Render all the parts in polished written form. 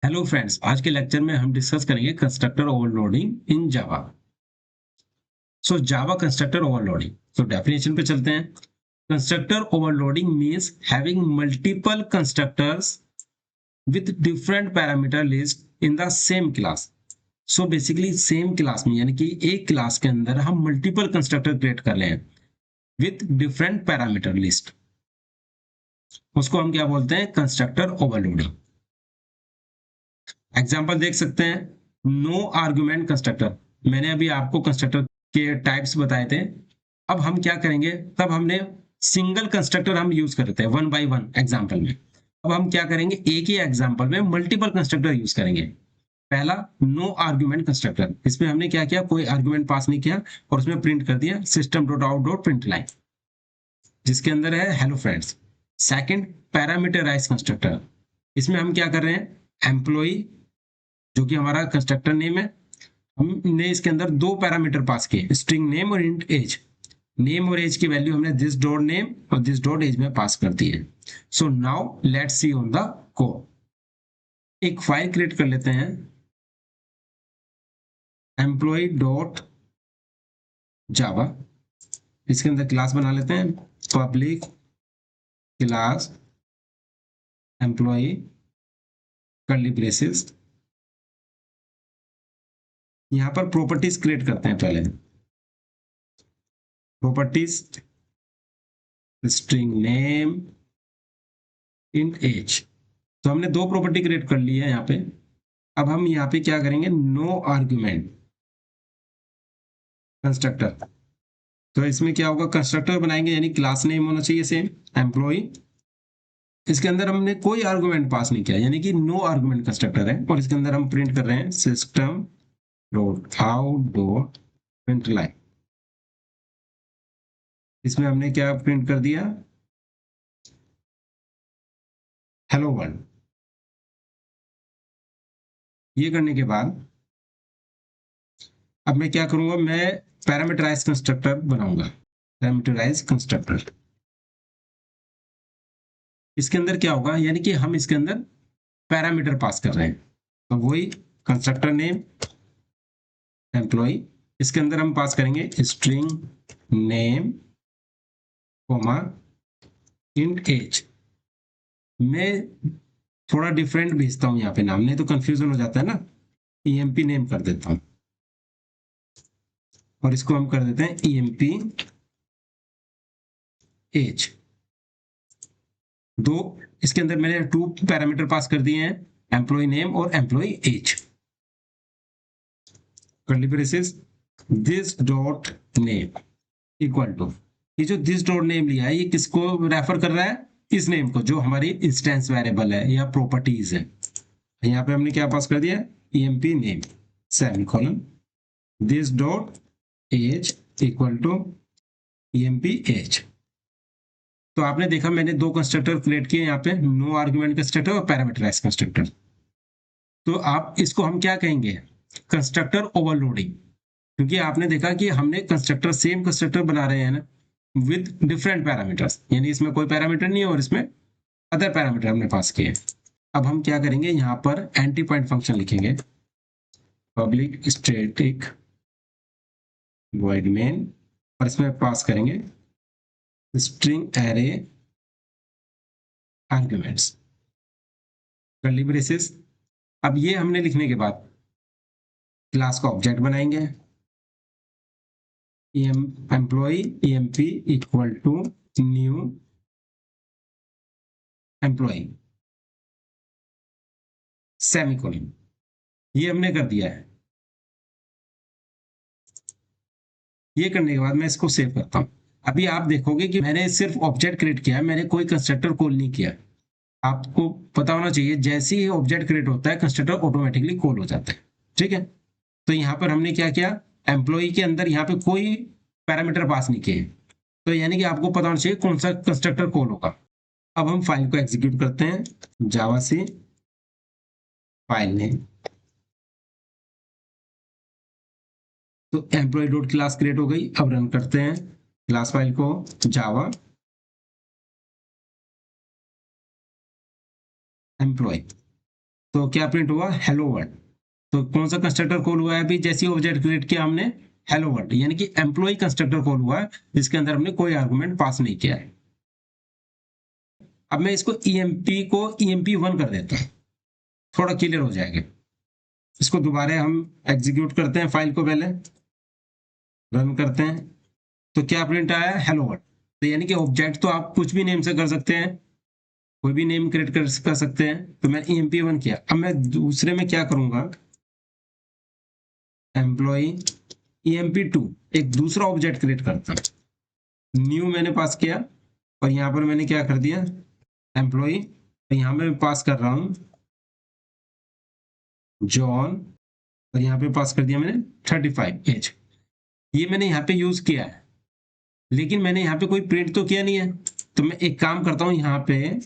Hello friends, आज के lecture में हम डिस्कस करेंगे कंस्ट्रक्टर ओवरलोडिंग इन जावा। सो जावा कंस्ट्रक्टर ओवरलोडिंग, तो डेफिनेशन पे चलते हैं। Constructor overloading means having multiple constructors with different parameter list in the same class. So basically same class में, यानी कि एक क्लास के अंदर हम मल्टीपल कंस्ट्रक्टर क्रिएट कर रहे हैं विथ डिफरेंट पैरामीटर लिस्ट। उसको हम क्या बोलते हैं? Constructor overloading. एग्जाम्पल देख सकते हैं। नो आर्गुमेंट कंस्ट्रक्टर, मैंने अभी आपको कंस्ट्रक्टर के टाइप्स बताए थे। अब हम क्या करेंगे, तब हमने सिंगल कंस्ट्रक्टर हम यूज करते हैं वन बाय वन एग्जाम्पल में। अब हम क्या करेंगे, एक ही एग्जाम्पल में मल्टीपल कंस्ट्रक्टर यूज करेंगे। पहला नो आर्गुमेंट कंस्ट्रक्टर, इसमें हमने क्या किया, कोई आर्गुमेंट पास नहीं किया और उसमें प्रिंट कर दिया system dot out dot print line, जिसके अंदर है hello friends. Second, parameterize constructor, इसमें हम क्या कर रहे हैं, एम्प्लॉय जो कि हमारा कंस्ट्रक्टर नेम है, हमने इसके अंदर दो पैरामीटर पास किए, स्ट्रिंग नेम और इंट एज। नेम और एज की वैल्यू हमने दिस डॉट नेम और दिस डॉट एज में पास कर दी है। So now let's see on the code. एक फाइल क्रिएट कर लेते हैं, एम्प्लॉय डॉट जावा। इसके अंदर क्लास बना लेते हैं, public class employee curly braces. यहां पर प्रॉपर्टीज क्रिएट करते हैं पहले। Properties string name int age, तो हमने दो प्रॉपर्टी क्रिएट कर ली है यहाँ पे। अब हम यहाँ पे क्या करेंगे, नो आर्ग्यूमेंट कंस्ट्रक्टर। तो इसमें क्या होगा, कंस्ट्रक्टर बनाएंगे, यानी क्लास नेम होना चाहिए सेम एम्प्लॉय। इसके अंदर हमने कोई आर्गुमेंट पास नहीं किया, यानी कि नो आर्गुमेंट कंस्ट्रक्टर है, और इसके अंदर हम प्रिंट कर रहे हैं system dot out dot print line. इसमें हमने क्या प्रिंट कर दिया, हेलो वर्ल्ड। ये करने के बाद अब मैं क्या करूंगा, मैं पैरामीटराइज कंस्ट्रक्टर बनाऊंगा। पैरामीटराइज कंस्ट्रक्टर, इसके अंदर क्या होगा, यानी कि हम इसके अंदर पैरामीटर पास कर रहे हैं। तो वही कंस्ट्रक्टर नेम एम्प्लॉय, इसके अंदर हम पास करेंगे string name comma int age. मैं थोड़ा डिफरेंट भेजता हूं यहाँ पे नाम, नहीं तो कंफ्यूजन हो जाता है ना। ईएमपी नेम कर देता हूं और इसको हम कर देते हैं ईएमपी एज। दो, इसके अंदर मैंने टू पैरामीटर पास कर दिए हैं, एम्प्लॉय नेम और employee age. Curly braces this dot name equal to, ये जो दिस डॉट नेम लिया है ये किसको रेफर कर रहा है, इस नेम को जो हमारी इंस्टेंस वेरिएबल है या प्रॉपर्टीज है। यहाँ पे हमने क्या पास कर दिया, EMP name semicolon this dot age equal to EMP age. तो आपने देखा मैंने दो कंस्ट्रक्टर क्रिएट किए यहाँ पे, नो आर्गुमेंट कंस्ट्रक्टर और पैरामीटराइज कंस्ट्रक्टर। तो आप इसको हम क्या कहेंगे, कंस्ट्रक्टर ओवरलोडिंग, क्योंकि आपने देखा कि हमने कंस्ट्रक्टर सेम कंस्ट्रक्टर बना रहे हैं ना विद डिफरेंट पैरामीटर्स, यानी इसमें कोई पैरामीटर नहीं है और इसमें अदर पैरामीटर हमने पास किए। अब हम क्या करेंगे, यहाँ पर एंटी पॉइंट फंक्शन लिखेंगे, पब्लिक स्टैटिक वॉइड मेन, और इसमें पास करेंगे string array arguments curly braces. अब ये हमने लिखने के बाद क्लास का ऑब्जेक्ट बनाएंगे, employee EMP equal to new employee semicolon. ये हमने कर दिया है। ये करने के बाद मैं इसको सेव करता हूं। अभी आप देखोगे कि मैंने सिर्फ ऑब्जेक्ट क्रिएट किया है, मैंने कोई कंस्ट्रक्टर कॉल नहीं किया। आपको पता होना चाहिए जैसे ही ऑब्जेक्ट क्रिएट होता है कंस्ट्रक्टर ऑटोमेटिकली कॉल हो जाता है। ठीक है, तो यहाँ पर हमने क्या किया, एम्प्लॉय के अंदर यहाँ पे कोई पैरामीटर पास नहीं किए, तो यानी कि आपको पता होना चाहिए कौन सा कंस्ट्रक्टर कॉल होगा। अब हम फाइल को एग्जीक्यूट करते हैं, जावा सी फाइल नेम, तो एम्प्लॉय डॉट क्लास क्रिएट हो गई। अब रन करते हैं क्लास फाइल को, जावा एम्प्लॉय। तो क्या प्रिंट हुआ, हेलो वर्ल्ड। तो कौन सा कंस्ट्रक्टर कॉल हुआ है अभी, जैसे ऑब्जेक्ट क्रिएट किया हमने, हेलो वर्ल्ड, यानी कि एम्प्लॉय कंस्ट्रक्टर कॉल हुआ है जिसके अंदर हमने कोई आर्गुमेंट पास नहीं किया है। अब मैं इसको ईएमपी को EMP1 कर देता हूं, थोड़ा क्लियर हो जाएगा। इसको दोबारा हम एग्जीक्यूट करते हैं, फाइल को पहले रन करते हैं। तो क्या प्रिंट आया, हेलो वर्ल्ड। तो यानी कि ऑब्जेक्ट तो आप कुछ भी नेम से कर सकते हैं, कोई भी नेम क्रिएट कर सकते हैं। तो मैंने EMP1 किया। अब मैं दूसरे में क्या करूंगा, एम्प्लॉय EMP2 एक दूसरा ऑब्जेक्ट क्रिएट करता हूं, न्यू मैंने पास किया और यहां पर मैंने क्या कर दिया, एम्प्लॉय, यहां मैं पास कर रहा हूं जॉन, और यहाँ पे पास कर दिया मैंने 35 एज। ये मैंने यहाँ पे यूज किया है, लेकिन मैंने यहाँ पे कोई प्रिंट तो किया नहीं है। तो मैं एक काम करता हूं, यहाँ पे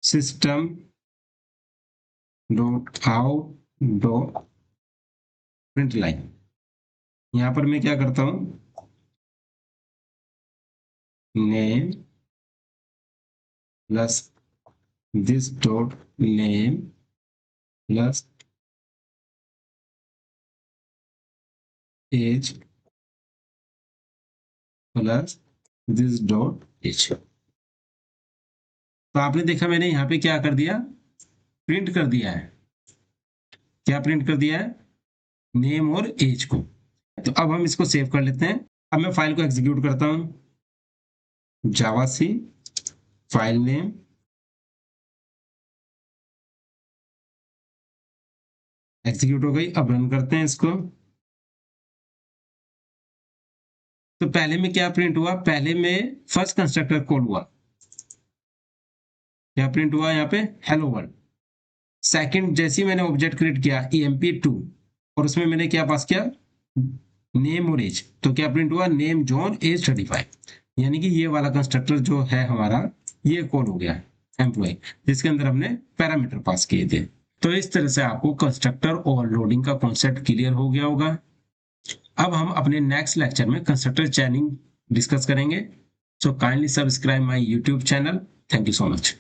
system dot out dot print line, यहाँ पर मैं क्या करता हूं, name plus this dot name plus age plus this dot age. तो आपने देखा मैंने यहाँ पे क्या कर दिया, प्रिंट कर दिया है। क्या प्रिंट कर दिया है, नेम और एज को। तो अब हम इसको सेव कर लेते हैं। अब मैं फाइल को एग्जीक्यूट करता हूं, जावा सी फाइल नेम, एग्जीक्यूट हो गई। अब रन करते हैं इसको। तो पहले में क्या प्रिंट हुआ, पहले में फर्स्ट कंस्ट्रक्टर कॉल हुआ, क्या प्रिंट हुआ यहाँ पे, हेलो वर्ल्ड। सेकंड जैसे ही मैंने ऑब्जेक्ट क्रिएट किया EMP2 और उसमें मैंने क्या पास किया, नेम और एज, तो क्या प्रिंट हुआ, नेम जॉन एज 35। यानी कि ये वाला कंस्ट्रक्टर जो है हमारा, ये कॉल हो गया एम्प्लॉय, जिसके अंदर हमने पैरामीटर पास किए थे। तो इस तरह से आपको कंस्ट्रक्टर ओवरलोडिंग का कॉन्सेप्ट क्लियर हो गया होगा। अब हम अपने नेक्स्ट लेक्चर में कंस्ट्रक्टर चैनिंग डिस्कस करेंगे। So kindly subscribe my YouTube channel. Thank you so much.